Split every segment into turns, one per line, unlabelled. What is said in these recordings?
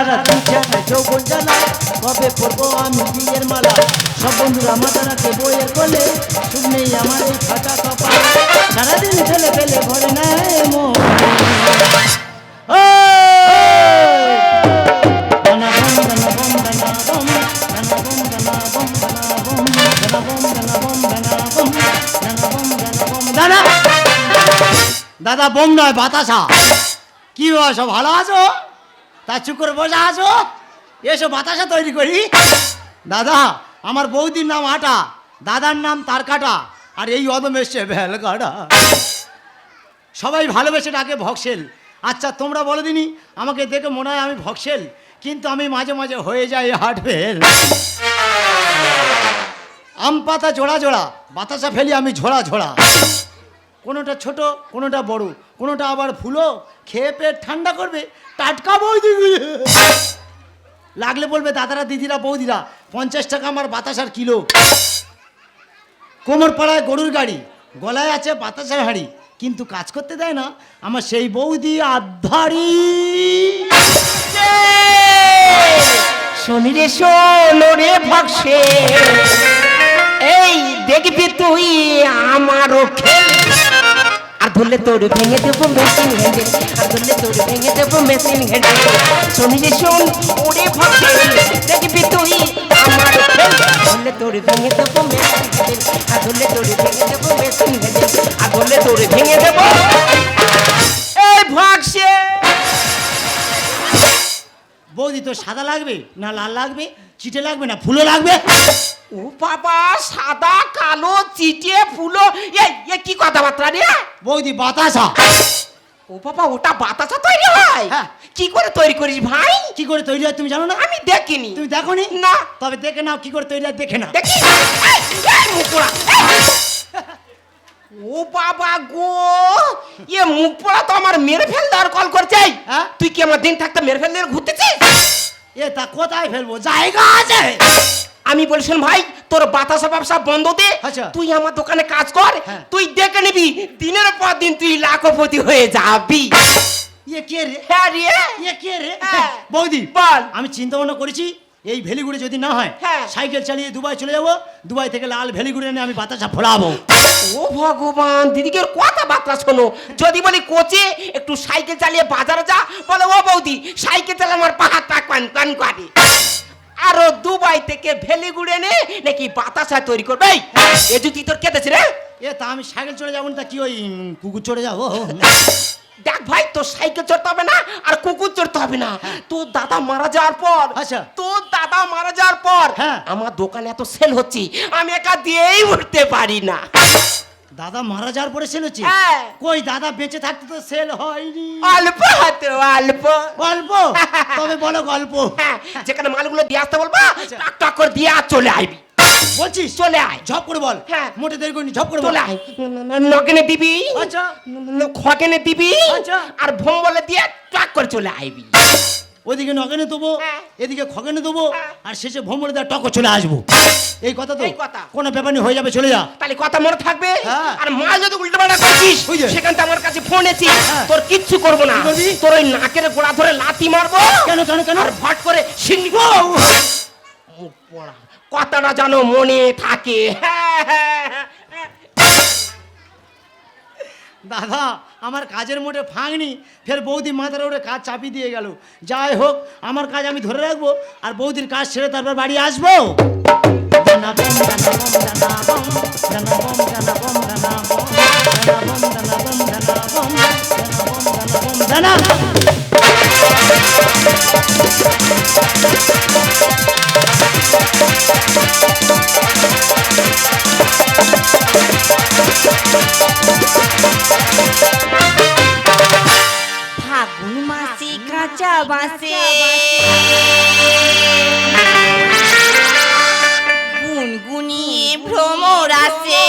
সারা দুজনে যৌবন জ্বালা কবে পরবো আমি বিয়ের মালা সব বন্ধুরা মাথা রাখে বইয়ের কোলে সুখ নেই আমার এই ফাটা কপাল সারাদিন ফেলে ফেলে ভরে নেয় মন দাদা বোম নয় বাতাসা কি সব ভালো আছো তা চুপ করে বসে আছো এসো বাতাসা তৈরি করি দাদা আমার বৌদির নাম আটা দাদার নাম তার কাটা আর এই অদম এসছে ভেল কাটা সবাই ভালোবেসে ডাকে ভক্সেল আচ্ছা তোমরা বলো দিনি আমাকে দেখে মনে হয় আমি ভক্সেল কিন্তু আমি মাঝে মাঝে হয়ে যাই হাট ফেল আম পাতা জোড়া জোড়া বাতাসা ফেলি আমি ঝোড়া ঝোড়া কোনোটা ছোট কোনোটা বড় কোনোটা আবার ফুলো খেয়ে পেট ঠান্ডা করবে টাটকা বৌদি লাগলে বলবে দাদারা দিদিরা বৌদিরা 50 টাকা আমার বাতাসার কিলো কোমর পাড়ায় গরুর গাড়ি গলায় আছে বাতাসার হাড়ি কিন্তু কাজ করতে দেয় না আমার সেই বৌদি আধারি
শোন রে শোন রে ভক্সে এই দেখবি তুই আমারও খেল আর ধরলে তোর ভেঙে দেবো মেশিন হ্যান্ডেল আর ধরলে তোর ভেঙে দেবো মেশিন হ্যান্ডেল শোন রে শোন ওরে ভক্সে দেখবি তুই আমারও খেল ধরলে তোর ভেঙে দেবো মেশিন হ্যান্ডেল আর ধরলে তোর ভেঙে দেবো মেশিন হ্যান্ডেল আর ধরলে তোর ভেঙে দেবো এই ভক্সে
বৌদি তো সাদা লাগবে না লাল লাগবে চিটে লাগবে না ফুলো লাগবে
ও বাবা সাদা কালো চিটে ফুলো এ কি কথাবার্তা রে
বৌদি বাতাসা
ও বাবা ওটা বাতাসা তৈরি হয়
হ্যাঁ।
কি করে তৈরি করিস ভাই
কি করে তৈরি হয় তুমি জানো না
আমি দেখিনি
তুমি দেখোনি
না
তবে দেখে নাও কি করে তৈরি হয় দেখে না
দেখি এই মুখ পোড়া, ও বাবা গো এ মুখ পোড়া তো আমার মেরে ফেল দেওয়ার কল করছে
হ্যাঁ?
তুই কি আমার দিন থাকতে মেরে ফেল দিয়ে ঘুরতেছিস
এ তা কোথায় ফেলবো জায়গা আছে
আমি বলছেন ভাই তোর বাতাসা ব্যবসা বন্ধ দে
আচ্ছা।
তুই আমার দোকানে কাজ কর
হ্যাঁ।
তুই দেখে নিবি দিনের পর দিন তুই লাখপতি হয়ে যাবি
ইয়ে কে রে
হ্যাঁ রে
ইয়ে কে রে
হ্যাঁ।
বৌদি
বল।
আমি চিন্তা ভাবনা করেছি এই ভেলিগুড়ি যদি না হয়
হ্যাঁ।
সাইকেল চালিয়ে দুবাই চলে যাবো দুবাই থেকে লাল ভেলিগুড়ি এনে আমি বাতাসা ফোলাবো
ও ভগবান দিদিকে কথাবার্তা শোনো যদি বলি কোচে একটু সাইকেল চালিয়ে বাজারে যা বলে ও বৌদি সাইকেল চালা আমার পা হাত পা কান কান করে আরো দুবাই থেকে ভেলিগুড়ি এনে নাকি বাতাসা তৈরি করবে এ যদি তোর কেটেছে রে
এ তা আমি সাইকেল চড়ে যাবো না তা কি ওই কুকুর চড়ে যাবো
দেখ ভাই তোর সাইকেল চড়তে হবে না আর কুকুর চড়তে হবে না তোর দাদা মারা যাওয়ার পর
আচ্ছা।
তোর দাদা মারা যাওয়ার পর
হ্যাঁ।
আমার দোকানে এত সেল হচ্ছে আমি একা দিয়েই উঠতে পারি না
দাদা মারা যাওয়ার পরে সেল হচ্ছে
হ্যাঁ।
কই দাদা বেঁচে থাকতে তো সেল হয়নি
অল্প হাতে অল্প
গল্প তবে বলো গল্প
হ্যাঁ, যেখানে মালগুলো দিয়ে আসতে বলবা
আচ্ছা।
টাক টাক করে দিয়ে আর চলে আইবি
বলছিস
চলে আয়
ঝপ করে বল
হ্যাঁ।
মোটে দেরি করিনি ঝপ করে বল
চলে আয় নগেনে দিবি
আচ্ছা
খগেনে দিবি
আচ্ছা।
আর ভোম বলে দিয়ে টাক করে চলে আইবি
ওইদিকে নগেনে দেবো
হ্যাঁ।
এদিকে খগেনে দেবো
হ্যাঁ।
আর শেষে ভ্রমণে দেওয়া টকো চলে আসবো এই কথা তো
এই কথা।
কোনো ব্যাপার নেই হয়ে যাবে চলে যা
তাহলে কথা মনে থাকবে
হ্যাঁ।
আর মাল যদি উল্টো পাল্টা করছিস
ওই যে।
সেখান থেকে আমার কাছে ফোন এসেছি
হ্যাঁ।
তোর কিচ্ছু করবো না
কি করবি?
তোর ওই নাকের গোড়া ধরে লাথি মারবো
কেন কেন কেন
আর ভট করে সিন্নি মুখ পড়া কথাটা যেন মনে থাকে হ্যাঁ, হ্যাঁ, হ্যাঁ।
দাদা আমার কাজের মোটে ফাঁকনি ফের বৌদি মাথার ওরে কাজ চাপিয়ে দিয়ে গেল যাই হোক আমার কাজ আমি ধরে রাখবো আর বৌদির কাজ ছেড়ে তারপর বাড়ি আসবো দানা বম দানা বম দানা বম দানা বম দানা বম দানা বম দানা বম দানা বম দানা বম দানা বম
ফাগুন মাসে কাঁচা বাসে গুনগুনিয়ে ভ্রমর আসে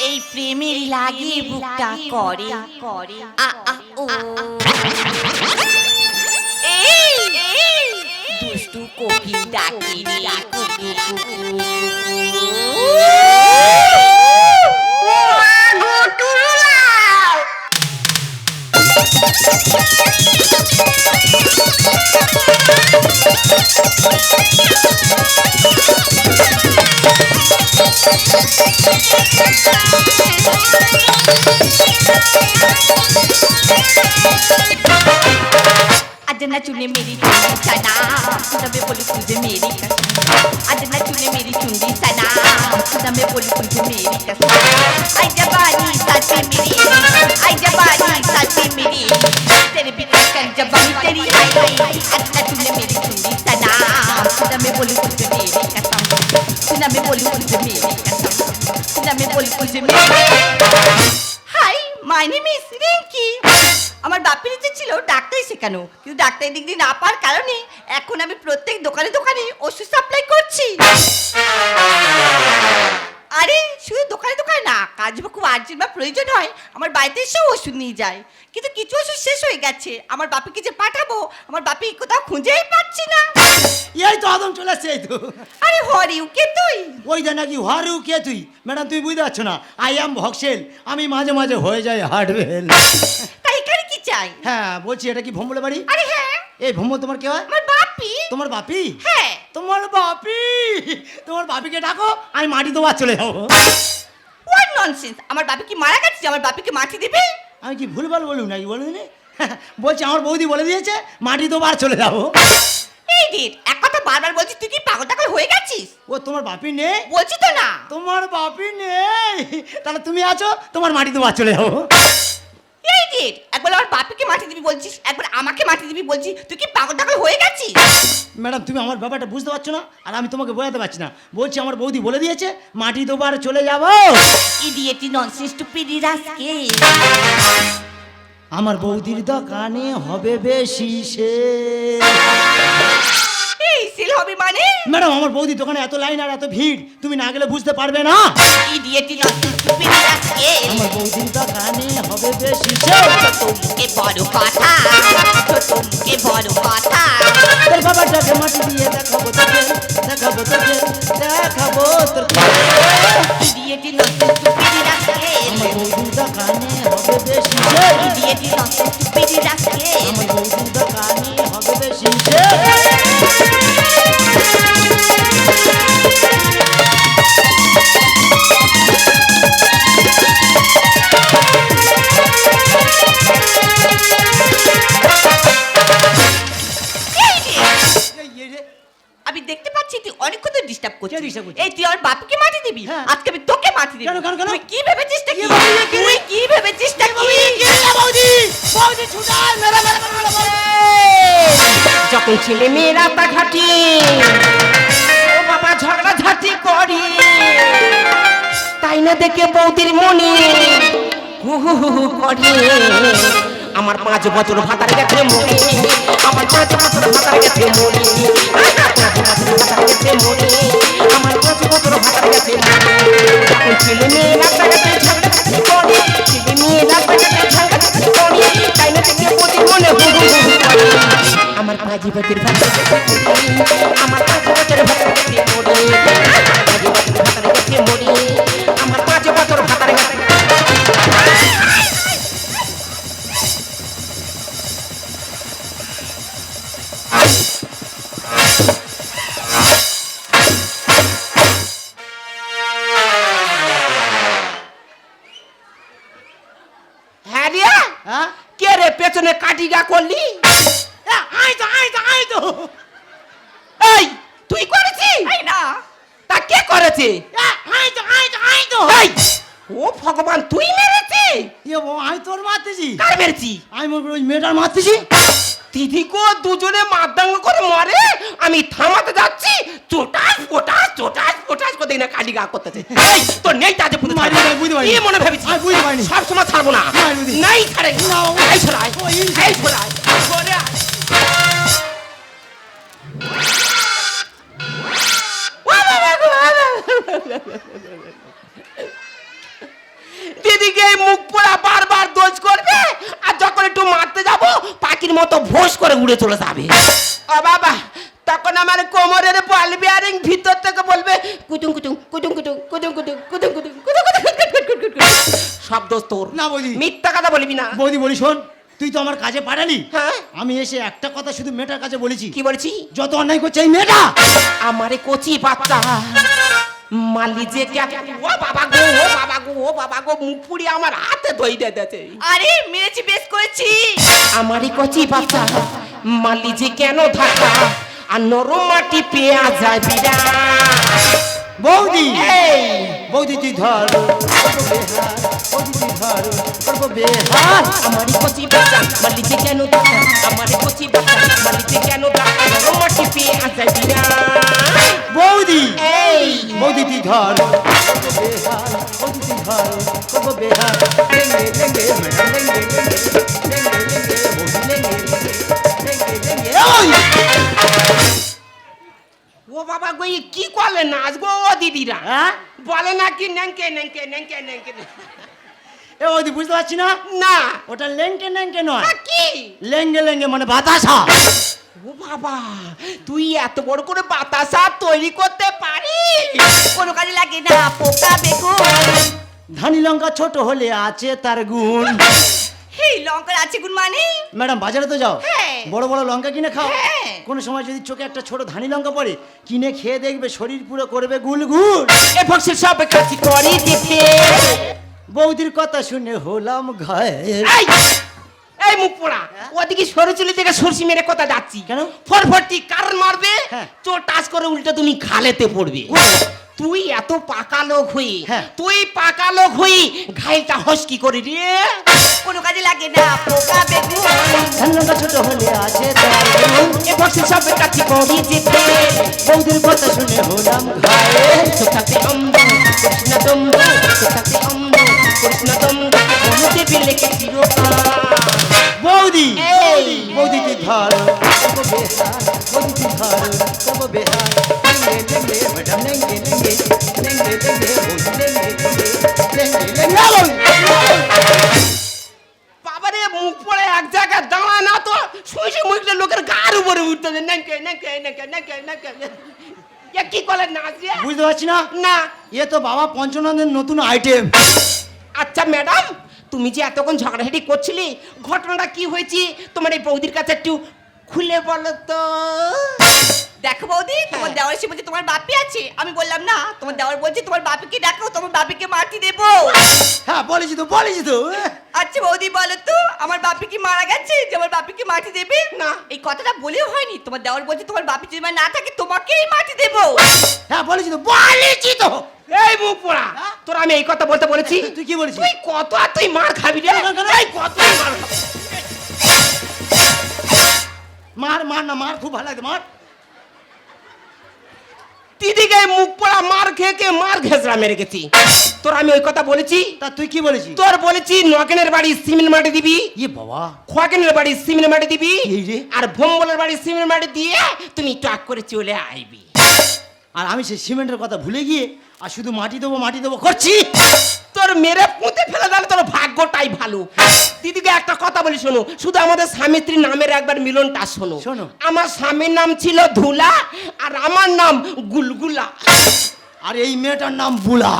এই প্রেমের লাগে বুকটা করে আ আ ও এই দুষ্টু কোকিল ডাকে রে কুকু কুকু आज ना चुने मेरी चुंडी सना खुदा मैं बोली तुझे मेरी कसम आज ना चुने मेरी चुंडी सना खुदा मैं बोली तुझे मेरी कसम आई जवानी साथी मेरी आई जवानी साथी मेरी तेरे बिना कर जवानी तेरी आई आज ना चुने मेरी चुंडी सना खुदा मैं बोली तुझे मेरी कसम खुदा मैं बोली तुझे मेरी कसम खुदा मैं बोली तुझे मेरी हाय মাই নেম ইজ রিঙ্কি আমার বাপের ইচ্ছে ছিল ডাক্তারি শেখানো কিন্তু ডাক্তারি ডিগ্রি না পাওয়ার কারণে এখন আমি প্রত্যেক দোকানে দোকানে ওষুধ সাপ্লাই করছি আরে শুধু দোকানে দোকানে না কাজ বা খুব আর্জেন্ট বা প্রয়োজন হয় আমার বাড়িতে এসেও ওষুধ নিয়ে যায় কিন্তু কিছু ওষুধ শেষ হয়ে গেছে আমার বাপিকে যে পাঠাবো আমার বাপি কোথাও খুঁজেই পাচ্ছি না
এই তো আদম চলে আসছে এই তো
আরে হরিউ কে তুই
ওই যে নাকি হারু কে তুই ম্যাডাম তুই বুঝতে পারছো না আই অ্যাম ভক্সেল আমি মাঝে মাঝে হয়ে যাই হার্ডওয়েল
তাই এখানে কি চাই
হ্যাঁ বলছি এটা কি ভম্বলে বাড়ি
আরে হ্যাঁ
এই ভম্বল তোমার কে হয়
আমার বাপি
তোমার বাপি
হ্যাঁ
তোমার বাপি তোমার বাপিকে ডাকো আমি মাটি দেওয়া চলে যাবো
হোয়াট ননসেন্স আমার বাপি কি মারা গেছে আমার বাপিকে মাটি দিবে
আমি কি ভুলভাল বলুন নাকি বলুন বলছি আমার বৌদি বলে দিয়েছে মাটি দেওয়ার চলে যাবো
এই ডিট এক কথা বারবার বলছিস তুই কি পাগল টাগল হয়ে গেছিস
ও তোমার বাপি নেই
বলছি তো না
তোমার বাপি নেই তাহলে তুমি আছো তোমার মাটি দেওয়া চলে যাবো
এই ডিট একবার আমার বাপিকে মাটি দিবি বলছিস একবার আমাকে মাটি দিবি বলছিস তুই কি পাগল টাগল হয়ে গেছিস
ম্যাডাম তুমি আমার ব্যাপারটা বুঝতে পারছো না আর আমি তোমাকে বোঝাতে পারছি না বলছি আমার বৌদি বলে দিয়েছে মাটি দেওয়ার চলে যাবো
ইডিয়েট ননসেন্স টুপিডি রাস্কে
আমার বৌদির দোকানে হবে বেশি সে
এই সেল হবে মানে
ম্যাডাম আমার বৌদির দোকানে এত লাইন আর এত ভিড় তুমি না গেলে বুঝতে পারবে না
ইডিয়েট ননসেন্স টুপিডি রাস্কে
আমার বৌদির দোকানে হবে বেশি সে
তোকে বড় কথা তোকে বড় কথা
তোর বাবাটাকে মাটি দিয়ে দেখাবো তোকে দেখাবো তোকে দেখাবো তোর
ইডিয়েট ননসেন্স টুপিডি রাস্কে
আমার বৌদির দোকানে হবে বেশি সে
ইডিয়েট ননসেন্স টুপিডি রাস্কে
আমার বৌদির দোকানে হবে বেশি সে
আমি দেখতে পাচ্ছি তুই অনেকক্ষণ ধরে ডিস্টার্ব
কে disturb
করছিস
করছে?
এই তুই আমার বাপকে মাটি দিবি
হ্যাঁ।
আজকে আমি তোকে মাটি দেব
কেন, কেন, কেন?
তুই কি ভেবেছিস তা কি
কি বললি, কি?
তুই কি ভেবেছিস তা কি
বৌদি বৌদি ছুটাল মেরা মেরা মেরা মেরা
যখন ছেলে মেয়েরা তা ঘাটি ও বাবা ঝগড়া ঝাঁটি করি তাই না দেখে বৌদির মনে হু হু হু হু করে আমার 5 বছর ভাতার গেছে মরে আমার 5 বছর ভাতার গেছে মরে আমার 5 বছর ভাতার গেছে মরে যখন ছেলে মেয়েরা তা ঘাটি ঝগড়া ঝাঁটি করে ছেলে মেয়েরা তা ঘাটি ঝগড়া ঝাঁটি করে তাই না দেখে বৌদির মনে হু হু হু হু করে আমার 5 বছর ভাতার গেছে মরে আমার 5 বছর ভাতার গেছে মরে আমার 5 বছর ভাতার গেছে হ্যাঁ রিয়া
হ্যাঁ
কে রে পেছনে কাটিগা করলি
আই তো
এই তুই করেছিস
এই না
তা কে করেছে
আই তো
এই ও ভগবান তুই মেরেছিস
আমি তোর মারতেছি
কার মেরেছি
আমি ওই মেয়েটার মারতেছি
দিদি গো দুজনে মারদাঙ্গ করে মরে আমি থামাতে যাচ্ছি চোটাস পোটাস করে না কাটিগা করতেছে এই তোর নেই তাজে পুঁতে
মারি নাই, বুঝতে পারিনি।
কি মনে ভেবেছিস
আমি বুঝতে পারিনি।
সব সময় ছাড়বো না
না, বুঝি।
নাই ছাড়ে
না,
এই ছড়াই
ও, এই
এই ছড়াই করে আয়। দিদিকে এই মুখ পোড়া বারবার দোষ করবে আর যখন একটু মারতে যাব পাখির মতো ভোস করে উড়ে চলে যাবে ও বাবা তখন আমার কোমরের বল বিয়ারিং ভিতর থেকে বলবে কুটুং কুটুং কুটুং কুটুং কুটুং কুটুং কুটুং কুটুং কুটুং কুটুং শব্দ তোর
না বৌদি।
মিথ্যা কথা বলবি না
বৌদি বলি শোন তুই তো আমার কাজে পাঠালি।
হ্যাঁ।
আমি এসে একটা কথা শুধু মেয়েটার কাছে বলেছি,
কি বলছি?
যত অন্যায় করছে এই মেয়েটা।
আমারে কচি বাচ্চা মালি যে ও বাবা গো, ও বাবা গো, ও বাবা গো, মুখ পুড়ি আমার হাতে ধই দিতেছে।
আরে মেরেছি, বেশ করেছি।
আমারই কচি বাচ্চা মালি যে কেন ধাক্কা, আর নরম মাটি পেয়া যায় বিরা।
বৌদি,
এই
বৌদি তুই ধর, করবো বেহার, বৌদি তুই ধর, করবো বেহার।
আমারই কচি বাচ্চা মালি যে কেন ধাক্কা, আমারই কচি বাচ্চা মালি যে কেন ধাক্কা, নরম মাটি পেয়া যায় বিরা।
বৌদি,
এই
বৌদি তুই ধর, করবো বেহার, বৌদি তুই ধর, করবো বেহার। লেঙ্গে লেঙ্গে ম্যাডাম লেঙ্গে লেঙ্গে লেঙ্গে লেঙ্গে বৌদি লেঙ্গে লেঙ্গে লেঙ্গে। ওই!
ও বাবা গো, এ কি করলে নাচ গো ও দিদিরা?
হ্যাঁ?
বলে না কি নেংকে নেংকে নেংকে নেংকে।
এ বৌদি বুঝতে পারছি না,
না
ওটা লেঙ্গে লেঙ্গে নয়,
তা কি?
লেঙ্গে লেঙ্গে মানে বাতাসা।
ও বাবা, তুই এত বড় করে বাতাসা তৈরি করতে পারিস?
কোনো কাজে লাগে না, পোকা বেগুন।
ধানি লঙ্কা ছোট হলে আছে তার গুণ।
এই লঙ্কার আছে গুণ মানে?
ম্যাডাম বাজারে তো যাও,
হ্যাঁ।
বড় বড় লঙ্কা কিনে খাও।
হ্যাঁ।
কোনো সময় যদি চোখে একটা ছোট ধানি লঙ্কা পড়ে, কিনে খেয়ে দেখবে শরীর পুরো করবে গুলগুল।
এ ফক্সের সব কাছি করি দিতে।
বৌদির কথা শুনে হলাম ঘায়েল।
এই এই মুখ পোড়া, ওদিকে সরে চলে থেকে সরষি মেরে কথা যাচ্ছি
কেন?
ফরফরটি কারণ মারবে,
হ্যাঁ।
চোর টাচ করে উল্টে তুমি খালেতে পড়বে। তুই এত পাকা লোক হই,
হ্যাঁ।
তুই পাকা লোক হই ঘাইটা হসকি করি রে।
কোনো কাজে লাগে না, পোকা বেগুন।
ধানি লঙ্কা ছোট হলে আছে তার গুণ।
এ ফক্সের সব কাছি করি দিতে।
বৌদির কথা শুনে হলাম ঘায়েল।
চোখাতে অম্ব কৃষ্ণ দম্ব, চোখাতে অম্ব কৃষ্ণ দম্ব, মমতে বিলে কে চিরকাল।
বৌদি,
এই
বৌদি তুই ধর, করবো বেহার, বৌদি তুই ধর, করবো বেহার। লেঙ্গে লেঙ্গে ম্যাডাম লেঙ্গে লেঙ্গে লেঙ্গে লেঙ্গে বৌদি লেঙ্গে লেঙ্গে লেঙ্গে লেঙ্গে।
বাবারে মুখ পড়ে এক জায়গায় দাঁড়ায় না তো, শুয়ে মুখটা লোকের গার উপরে উঠতেছে। নাকে নাকে নাকে নাকে নাকে। এ কি করে নাচ রে?
বুঝতে পারছি না,
না।
এ তো বাবা পঞ্চনন্দের নতুন আইটেম।
আচ্ছা ম্যাডাম, তুমি যে এতক্ষণ ঝগড়াঝাটি করছিলে, ঘটনাটা কি হয়েছে তোমার এই বৌদির কাছে একটু খুলে বলো তো।
দেখো বৌদি, তোমার দেওয়ার এসে বলছে তোমার বাপি আছে। আমি বললাম না, তোমার দেওয়ার বলছে তোমার বাপিকে ডাকো, তোমার বাপিকে মাটি দেবো।
হ্যাঁ বলেছি তো, বলেছি তো।
আচ্ছা বৌদি বলো তো, আমার বাপি কি মারা গেছে যে আমার বাপিকে মাটি দেবে?
না।
এই কথাটা বলেও হয়নি। তোমার দেওয়ার বলছে তোমার বাপি যদি না থাকে তোমাকেই মাটি দেবো।
হ্যাঁ বলেছি তো, বলেছি তো।
এই মুখ পোড়া, তোর আমি এই কথা বলতে বলেছি?
তুই কি বলেছিস?
তুই কত আর তুই মার খাবি রে? এই কত মার খাবি?
মার মার না, মার খুব ভালো লাগে, মার।
দিদিকে মুখ পোড়া মার খেয়ে খেয়ে মার ঘেঁচড়া মেরে গেছি। তোর আমি ওই কথা বলেছি?
তা তুই কি বলেছিস?
তোর বলেছি নগেনের বাড়ি সিমেন্ট মাটি দিবি,
ইয়ে বাবা,
খোয়াকেনের বাড়ি সিমেন্ট মাটি দিবি,
এই রে।
আর ভোম্বলের বাড়ি সিমেন্ট মাটি দিয়ে তুমি ট্রাক করে চলে আইবি।
আর আমি সেই সিমেন্টের কথা ভুলে গিয়ে আর শুধু মাটি দেবো করছি।
তোর মেরে পুঁতে ফেলে দিলে তোর ভাগ্যটাই ভালো। দিদিকে একটা কথা বলি শোনো, শুধু আমাদের স্বামী স্ত্রীর নামের একবার মিলনটা শোনো।
শোনো।
আমার স্বামীর নাম ছিল ধুলা, আর আমার নাম গুলগুলা।
আর এই মেয়েটার নাম বুলা।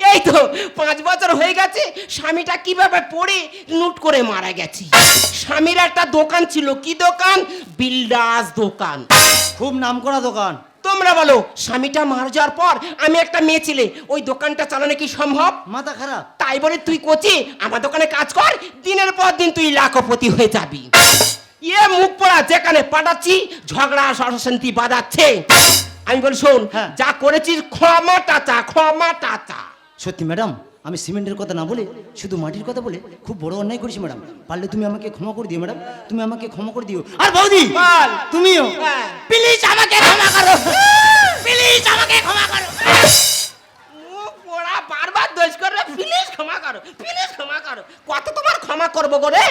এই তো 5 বছর হয়ে গেছে, স্বামীটা কিভাবে পড়ে লুট করে মারা গেছে। স্বামীর একটা দোকান ছিল, কি দোকান? বিল্ডার্স দোকান।
খুব নাম করা দোকান।
তোমরা বলো, স্বামীটা মারা যাওয়ার পর আমি একটা মেয়ে ছেলে, ওই দোকানটা চালানো কি সম্ভব?
মাথা খারাপ।
তাই বলে তুই কোচি আমার দোকানে কাজ কর, দিনের পর দিন তুই লাখপতি হয়ে যাবি। এ মুখ পড়া যেখানে পাঠাচ্ছি ঝগড়া অশান্তি বাজাচ্ছে। আমি বলি শোন,
হ্যাঁ।
যা করেছিস ক্ষমা টাচা, ক্ষমা টাচা।
সত্যি ম্যাডাম, আমি সিমেন্টের কথা না বলে শুধু মাটির কথা বলে খুব বড় অন্যায় করেছি ম্যাডাম। পারলে তুমি আমাকে ক্ষমা করে দিও ম্যাডাম, তুমি আমাকে ক্ষমা করে দিও। আর বৌদি
বল।
তুমিও
হ্যাঁ।
প্লিজ আমাকে ক্ষমা করো, প্লিজ আমাকে ক্ষমা করো।
মুখ পোড়া বারবার দোষ করবে, প্লিজ ক্ষমা করো, প্লিজ ক্ষমা করো। কত তোমার ক্ষমা করবো গো রে?